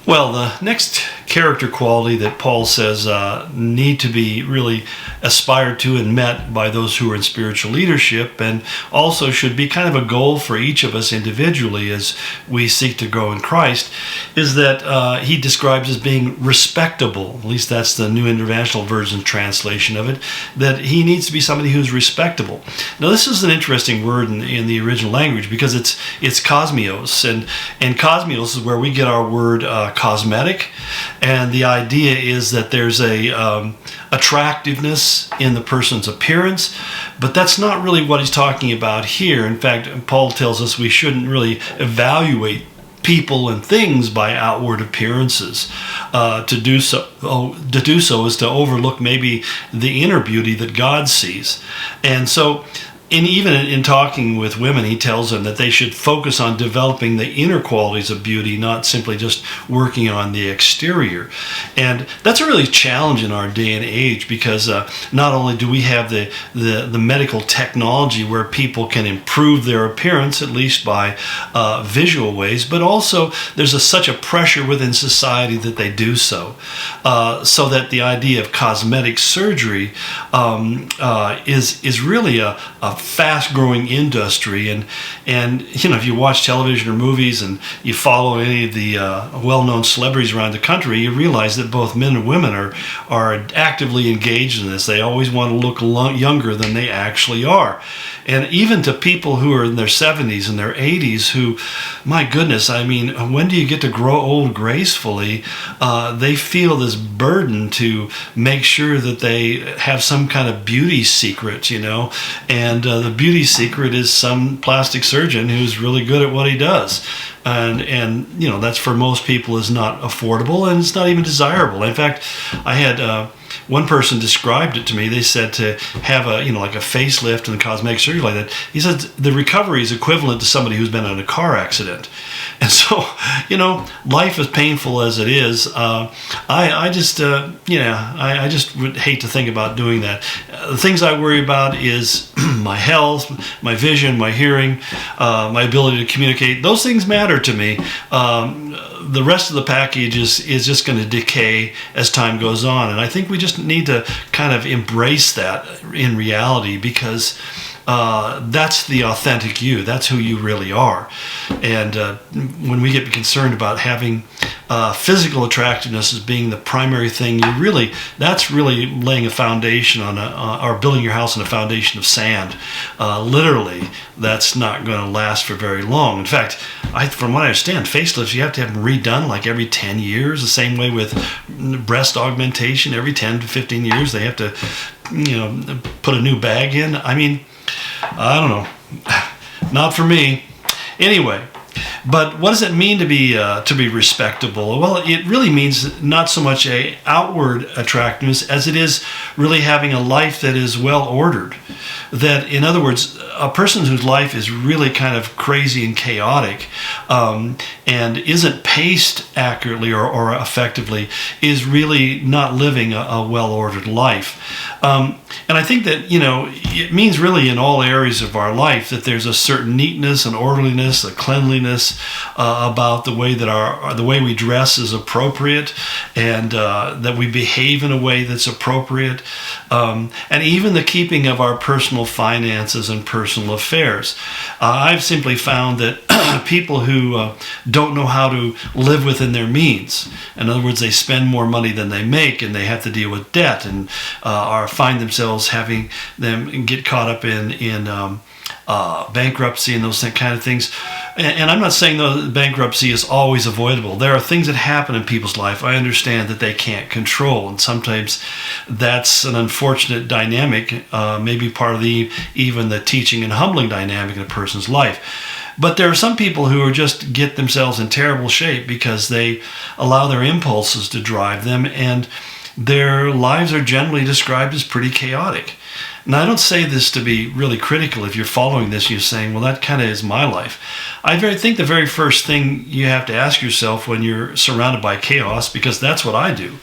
Well, the next character quality that Paul says need to be really aspired to and met by those who are in spiritual leadership, and also should be kind of a goal for each of us individually as we seek to grow in Christ, is that he describes as being respectable. At least that's the New International Version translation of it, that he needs to be somebody who's respectable. Now, this is an interesting word in the original language because it's cosmos, and cosmos is where we get our word cosmetic, and the idea is that there's a attractiveness in the person's appearance, but that's not really what he's talking about here. In fact, Paul tells us we shouldn't really evaluate people and things by outward appearances. To do so is to overlook maybe the inner beauty that God sees. And so even in talking with women, he tells them that they should focus on developing the inner qualities of beauty, not simply just working on the exterior. And that's a really challenge in our day and age, because not only do we have the medical technology where people can improve their appearance, at least by visual ways, but also there's such a pressure within society that they do so. So that the idea of cosmetic surgery is really a fast-growing industry, and if you watch television or movies and you follow any of the well-known celebrities around the country, you realize that both men and women are actively engaged in this. They always want to look younger than they actually are. And even to people who are in their 70s and their 80s, who, my goodness, I mean, when do you get to grow old gracefully? They feel this burden to make sure that they have some kind of beauty secret, and the beauty secret is some plastic surgeon who's really good at what he does. And that's for most people is not affordable, and it's not even desirable. In fact, I had one person described it to me. They said to have like a facelift and cosmetic surgery like that, he said the recovery is equivalent to somebody who's been in a car accident. And so, life is painful as it is. I just would hate to think about doing that. The things I worry about is my health, my vision, my hearing, my ability to communicate. Those things matter to me. The rest of the package is just going to decay as time goes on. And I think we just need to kind of embrace that in reality, because that's the authentic you. That's who you really are. And when we get concerned about having physical attractiveness as being the primary thing, that's really laying a foundation or building your house on a foundation of sand. Literally, that's not going to last for very long. In fact, from what I understand, facelifts, you have to have them redone like every 10 years. The same way with breast augmentation, every 10 to 15 years, they have to, put a new bag in. I mean, I don't know. Not for me. Anyway, but what does it mean to be respectable? Well, it really means not so much a outward attractiveness as it is really having a life that is well ordered. That, in other words, a person whose life is really kind of crazy and chaotic and isn't paced accurately or effectively is really not living a well-ordered life. And I think that, it means really in all areas of our life that there's a certain neatness and orderliness, a cleanliness about the way that the way we dress is appropriate, and that we behave in a way that's appropriate, and even the keeping of our personal finances and personal affairs. I've simply found that people who don't know how to live within their means, in other words, they spend more money than they make, and they have to deal with debt, and or find themselves having them get caught up in bankruptcy and those kind of things. And I'm not saying that bankruptcy is always avoidable. There are things that happen in people's life I understand that they can't control, and sometimes that's an unfortunate dynamic, maybe part of even the teaching and humbling dynamic in a person's life. But there are some people who just get themselves in terrible shape because they allow their impulses to drive them, and their lives are generally described as pretty chaotic. Now, I don't say this to be really critical. If you're following this, you're saying, well, that kind of is my life. I think the very first thing you have to ask yourself when you're surrounded by chaos, because that's what I do,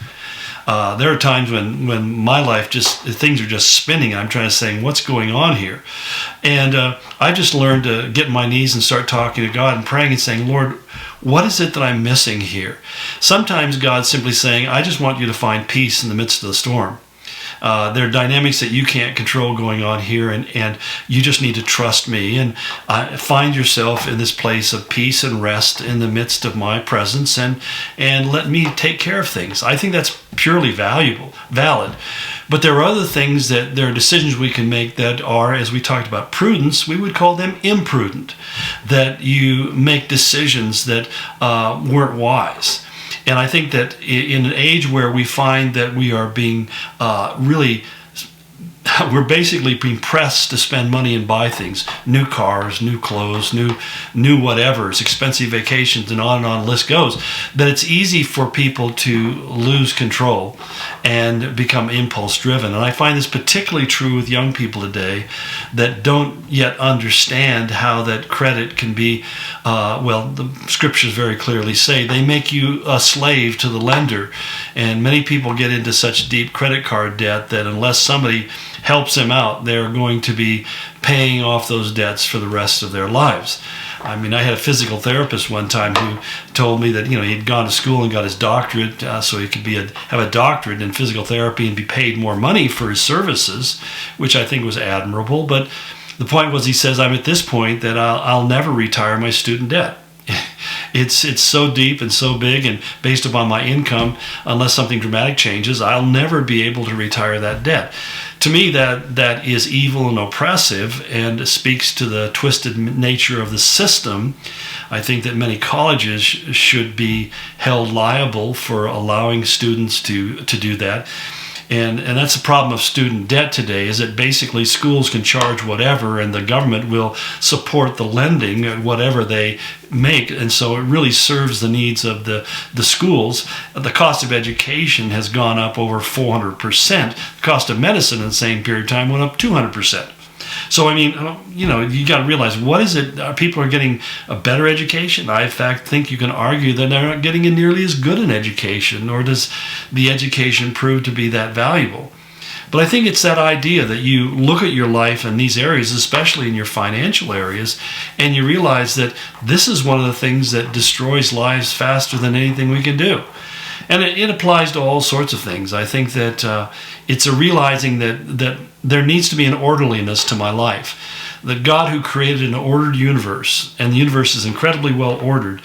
There are times when my life things are just spinning, and I'm trying to say, what's going on here? And I just learned to get on my knees and start talking to God and praying and saying, Lord, what is it that I'm missing here? Sometimes God's simply saying, I just want you to find peace in the midst of the storm. There are dynamics that you can't control going on here, and you just need to trust me and find yourself in this place of peace and rest in the midst of my presence, and let me take care of things. I think that's purely valid. But there are other things that there are decisions we can make that are, as we talked about prudence, we would call them imprudent, that you make decisions that weren't wise. And I think that in an age where we find that we are being we're basically being pressed to spend money and buy things, new cars, new clothes, new whatevers, expensive vacations, and on the list goes, that it's easy for people to lose control and become impulse driven. And I find this particularly true with young people today that don't yet understand how that credit can be, the scriptures very clearly say they make you a slave to the lender. And many people get into such deep credit card debt that unless somebody helps them out, they're going to be paying off those debts for the rest of their lives. I mean, I had a physical therapist one time who told me that he'd gone to school and got his doctorate so he could have a doctorate in physical therapy and be paid more money for his services, which I think was admirable. But the point was, he says, I'm at this point that I'll never retire my student debt. It's so deep and so big, and based upon my income, unless something dramatic changes, I'll never be able to retire that debt. To me, that is evil and oppressive and speaks to the twisted nature of the system. I think that many colleges should be held liable for allowing students to do that. And that's the problem of student debt today, is that basically schools can charge whatever and the government will support the lending at whatever they make. And so it really serves the needs of the schools. The cost of education has gone up over 400%. The cost of medicine in the same period of time went up 200%. So, I mean, you got to realize, what is it? People are getting a better education. I, in fact, think you can argue that they're not getting a nearly as good an education, nor does the education prove to be that valuable. But I think it's that idea that you look at your life in these areas, especially in your financial areas, and you realize that this is one of the things that destroys lives faster than anything we can do. And it applies to all sorts of things. I think that it's a realizing that there needs to be an orderliness to my life. That God, who created an ordered universe, and the universe is incredibly well ordered,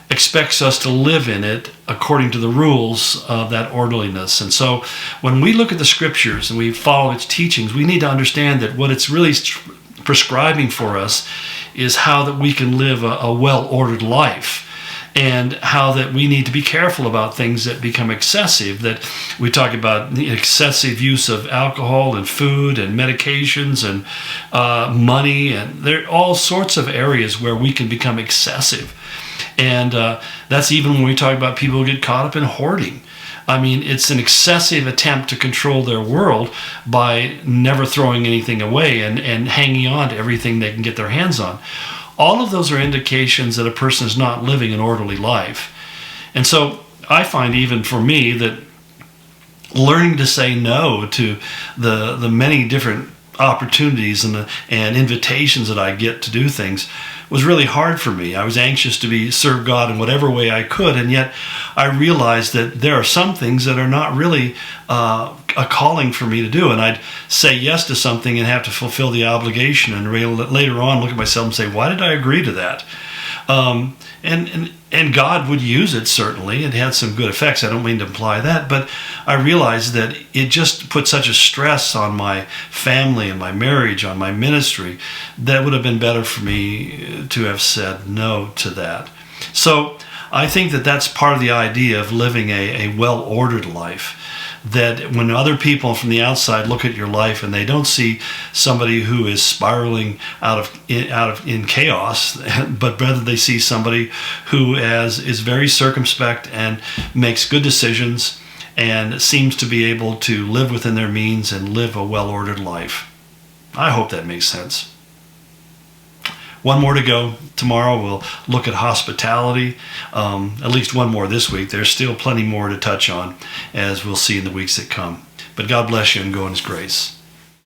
expects us to live in it according to the rules of that orderliness. And so when we look at the scriptures and we follow its teachings, we need to understand that what it's really prescribing for us is how that we can live a well-ordered life. And how that we need to be careful about things that become excessive, that we talk about the excessive use of alcohol and food and medications and money, and there are all sorts of areas where we can become excessive. And that's even when we talk about people who get caught up in hoarding. I mean, it's an excessive attempt to control their world by never throwing anything away and hanging on to everything they can get their hands on. All of those are indications that a person is not living an orderly life. And so I find, even for me, that learning to say no to the many different opportunities and invitations that I get to do things was really hard for me. I was anxious to serve God in whatever way I could, and yet I realized that there are some things that are not really a calling for me to do, and I'd say yes to something and have to fulfill the obligation, and later on look at myself and say, why did I agree to that? And God would use it, certainly. It had some good effects. I don't mean to imply that, but I realized that it just put such a stress on my family and my marriage, on my ministry, that it would have been better for me to have said no to that. So I think that that's part of the idea of living a well-ordered life. That when other people from the outside look at your life and they don't see somebody who is spiraling out in chaos, but rather they see somebody who is very circumspect and makes good decisions and seems to be able to live within their means and live a well-ordered life. I hope that makes sense. one more to go. Tomorrow we'll look at hospitality. At least one more this week. There's still plenty more to touch on, as we'll see in the weeks that come. But God bless you and go in His grace.